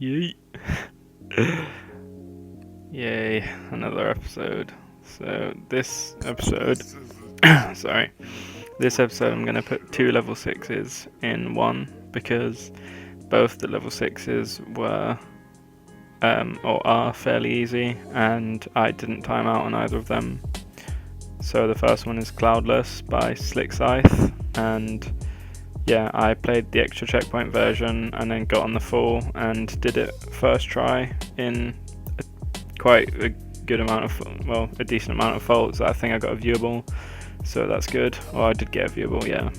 Yeet. Yay, another episode. So this episode, sorry, this episode I'm going to put 2 level 6s in one because both the level 6s were or are fairly easy and I didn't time out on either of them. So the first one is Cloudless by Slick Scythe, and yeah, I played the extra checkpoint version and then got on the full and did it first try in quite a good amount of, well, a decent amount of faults. I think I got a viewable, so that's good. Or I did get a viewable, yeah.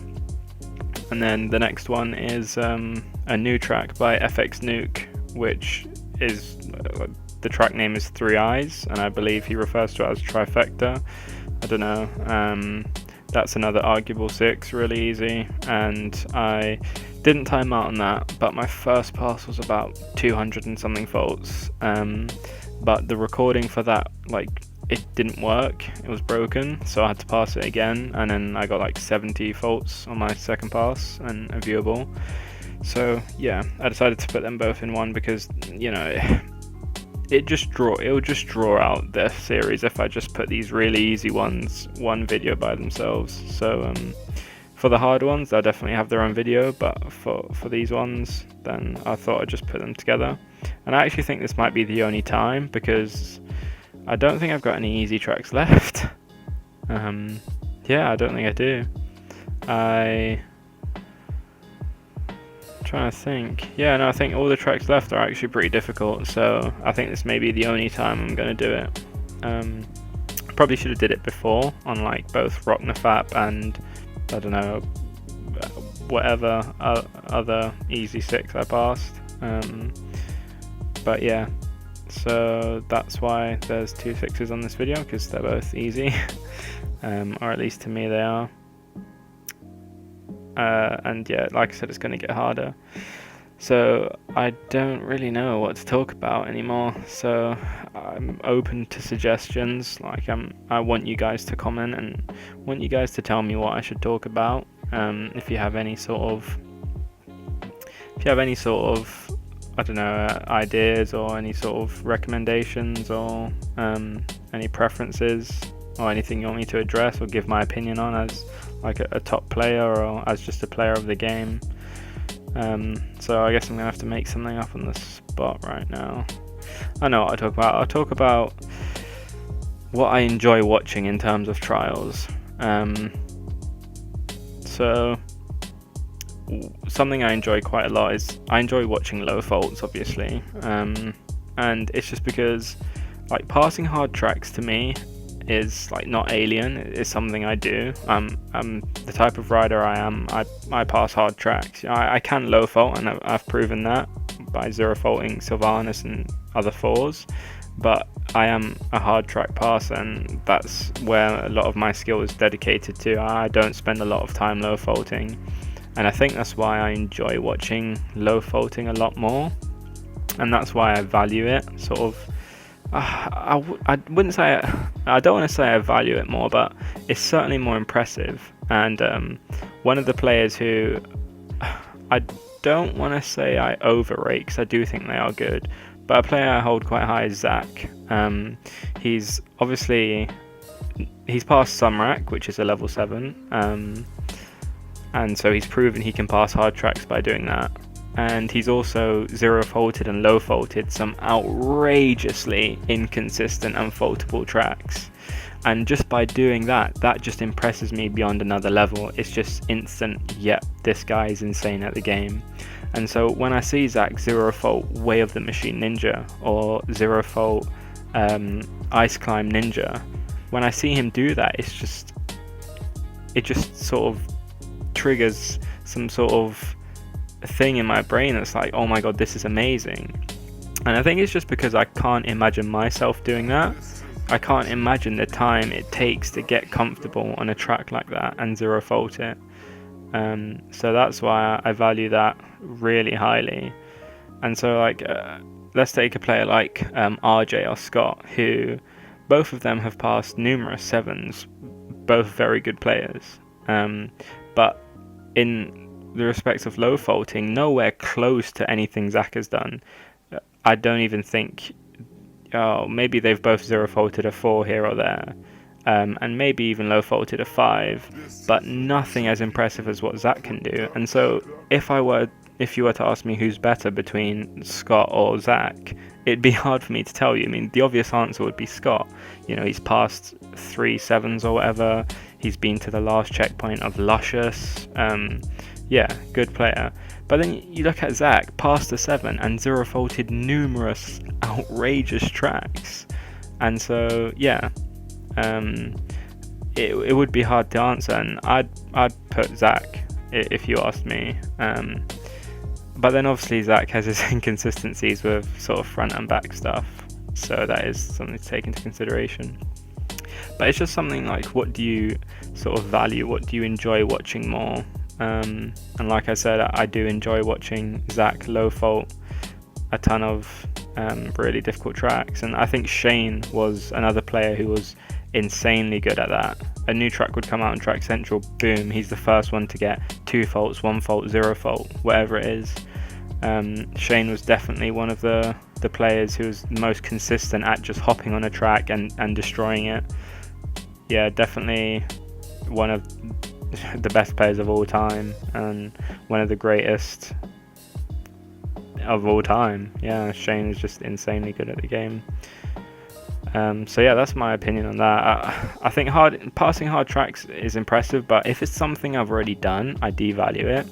And then the next one is a new track by FX Nuke, which is, the track name is Three Eyes, and I believe he refers to it as Trifecta. I don't know. That's another arguable 6, really easy, and I didn't time out on that, but my first pass was about 200 and something faults, but the recording for that, it didn't work, it was broken, so I had to pass it again, and then I got like 70 faults on my second pass and a viewable. So yeah, I decided to put them both in one because, you know, it will just draw out the series if I just put these really easy ones one video by themselves. So for the hard ones, they'll definitely have their own video, but for these ones, then I thought I'd just put them together. And I actually think this might be the only time, because I don't think I've got any easy tracks left. Yeah, I don't think I do. Trying to think. Yeah, no, I think all the tracks left are actually pretty difficult, so I think this may be the only time I'm going to do it. Probably should have did it before on like both Roknafap and, I don't know, whatever other easy 6 I passed. But yeah, so that's why there's 2 6s on this video, because they're both easy. Or at least to me they are. And yeah, like I said, it's going to get harder. So I don't really know what to talk about anymore. So I'm open to suggestions. I want you guys to comment and want you guys to tell me what I should talk about. If you have any sort of, I don't know, ideas or any sort of recommendations or any preferences or anything you want me to address or give my opinion on as like a top player or as just a player of the game. So I guess I'm gonna have to make something up on the spot right now. I know what I'll talk about. I'll talk about what I enjoy watching in terms of trials. So something I enjoy quite a lot is I enjoy watching low faults, obviously, and it's just because like passing hard tracks to me is like not alien. It's something I do. I'm the type of rider I am. I pass hard tracks. I can low fault, and I've proven that by zero faulting Sylvanas and other 4s, but I am a hard track passer, and that's where a lot of my skill is dedicated to. I don't spend a lot of time low faulting, and I think that's why I enjoy watching low faulting a lot more, and that's why I value it sort of. I wouldn't say I don't want to say I value it more, but it's certainly more impressive. And one of the players who I don't want to say I overrate, because I do think they are good, but a player I hold quite high is Zach. He's passed Sumrak, which is a level 7, and so he's proven he can pass hard tracks by doing that. And he's also zero faulted and low faulted some outrageously inconsistent and faultable tracks. And just by doing that just impresses me beyond another level. It's just instant, yep, this guy is insane at the game. And so when I see Zach zero fault Way of the Machine Ninja or zero fault Ice Climb Ninja, when I see him do that, it just sort of triggers some sort of thing in my brain that's like, oh my god, this is amazing. And I think it's just because I can't imagine myself doing that. I can't imagine the time it takes to get comfortable on a track like that and zero fault it. So that's why I value that really highly. And so let's take a player like RJ or Scott, who both of them have passed numerous 7s, both very good players, but in the respects of low faulting, nowhere close to anything Zach has done. I don't even think. Oh, maybe they've both zero faulted a 4 here or there, and maybe even low faulted a 5, but nothing as impressive as what Zach can do. And so, if you were to ask me who's better between Scott or Zach, it'd be hard for me to tell you. I mean, the obvious answer would be Scott. You know, he's passed 3 7s or whatever. He's been to the last checkpoint of Luscious. Yeah, good player. But then you look at Zach, passed a 7 and zero faulted numerous outrageous tracks. And so, yeah, it would be hard to answer, and I'd put Zach if you asked me. But then obviously Zach has his inconsistencies with sort of front and back stuff, so that is something to take into consideration. But it's just something like, what do you sort of value? What do you enjoy watching more? And like I said, I do enjoy watching Zach low fault a ton of really difficult tracks, and I think Shayne was another player who was insanely good at that. A new track would come out on Track Central, boom, he's the first one to get 2 faults, 1 fault, 0 fault, whatever it is. Shayne was definitely one of the players who was most consistent at just hopping on a track and destroying it. Yeah, definitely one of the best players of all time, and one of the greatest of all time. Yeah, Shayne is just insanely good at the game. So yeah, that's my opinion on that. I think passing hard tracks is impressive, but if it's something I've already done, I devalue it.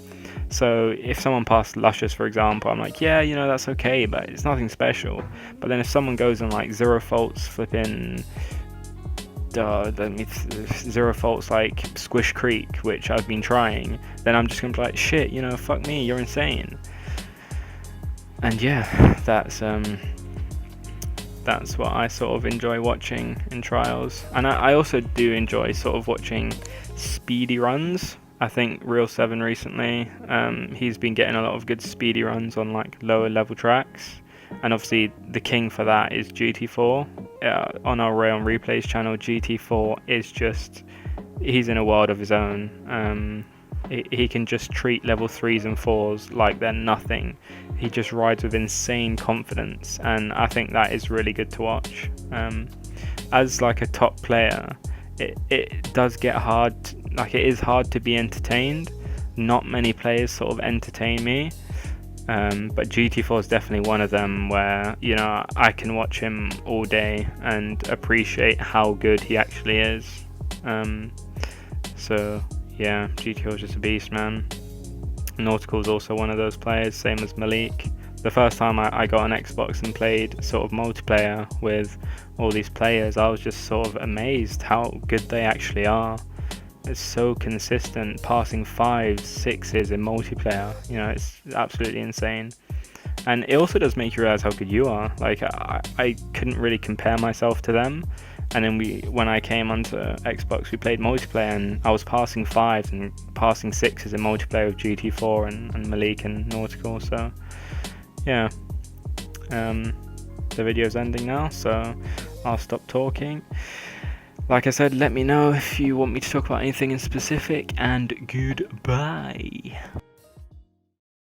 So if someone passed Luscious, for example, I'm like, yeah, you know, that's okay, but it's nothing special. But then if someone goes on like 0 faults flipping 0 faults like Squish Creek, which I've been trying, then I'm just gonna be like, shit, you know, fuck me, you're insane. And yeah, that's what I sort of enjoy watching in trials. And I also do enjoy sort of watching speedy runs. I think Real 7 recently, he's been getting a lot of good speedy runs on like lower level tracks. And obviously the king for that is GT4. On our Rayon Replays channel, GT4 is just, he's in a world of his own. He can just treat level 3s and 4s like they're nothing. He just rides with insane confidence, and I think that is really good to watch. As like a top player, it does get hard, like it is hard to be entertained. Not many players sort of entertain me. But GT4 is definitely one of them where, you know, I can watch him all day and appreciate how good he actually is. So yeah, GT4 is just a beast, man. Nautical is also one of those players, same as Malik. The first time I got an Xbox and played sort of multiplayer with all these players, I was just sort of amazed how good they actually are. It's so consistent, passing 5s, 6s in multiplayer. You know, it's absolutely insane. And it also does make you realize how good you are. Like, I couldn't really compare myself to them. And then when I came onto Xbox, we played multiplayer, and I was passing 5s and passing 6s in multiplayer with GT4 and Malik and Nautical. So, yeah. The video's ending now, so I'll stop talking. Like I said, let me know if you want me to talk about anything in specific, and goodbye.